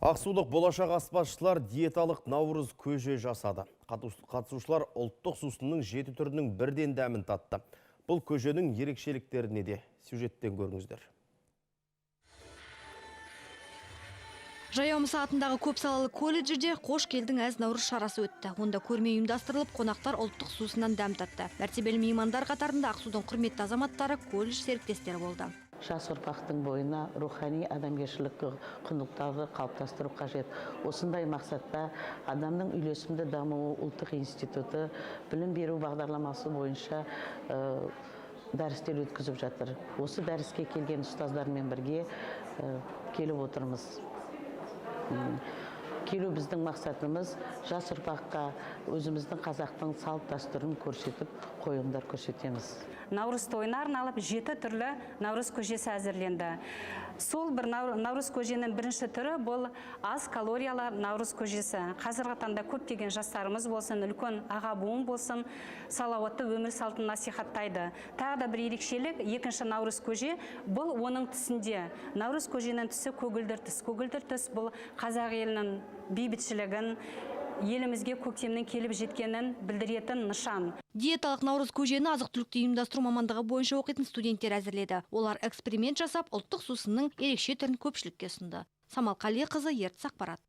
Ақсулық болашақ аспазшылар диеталық наурыз көже жасады. Қатысушылар ұлттық сусынның 7 түрінің бірден дәмін татты. Бұл көженің ерекшеліктеріне де сюжеттен көріңіздер. Жаяумыс атындағы көпсалалы колледжде қош келдің әз наурыз шарасы өтті. Онда көрме ұйымдастырылып, қонақтар ұлттық сусыннан дәм татты. Мәртебелі меймандар қатарында Ақсудың құрметті азаматтары, колледж серіктестері болды. Жас ұрпақтың бойына рухани адамгершілік құндылықтарды қалыптастыру қажет. Осындай мақсатта адамның үйлесімді дамуы ұлттық институты білім беру бағдарламасы бойынша дәрістер өткізіп жатыр. Осы дәріске келген ұстаздармен бірге келіп отырмыз. Келу біздің мақсатымыз жас ұрпаққа өзіміздің қазақтың салт дәстүрін көрсетіп, қойылымдар көрсетеміз. Наурыз тойына арналып 7 түрлі наурыз көжесі әзірленді. Сол бір наурыз көженің бірінші түрі бұл аз калориялы наурыз көжесі. Қазіргі таңда көптеген жастарымыз болсын, үлкен аға буын болсын, салауатты өмір салтын насихаттайды. Тағы да бір ерекшелік, екінші наурыз көже бұл оның түсінде. Наурыз көженің түсі көгілдір түс. Көгілдір түс бұл қазақ елінің бейбітшілігін, елімізге көктемнің келіп жеткенін білдіретін нышан. Диеталық наурыз көжені азық-түлікті ұйымдастыру мамандығы бойынша оқитын студенттер әзірледі. Олар эксперимент жасап, ұлттық сусынның ерекше түрін көпшілікке ұсынды. Самал Қалиқызы, Ертіс ақпарат.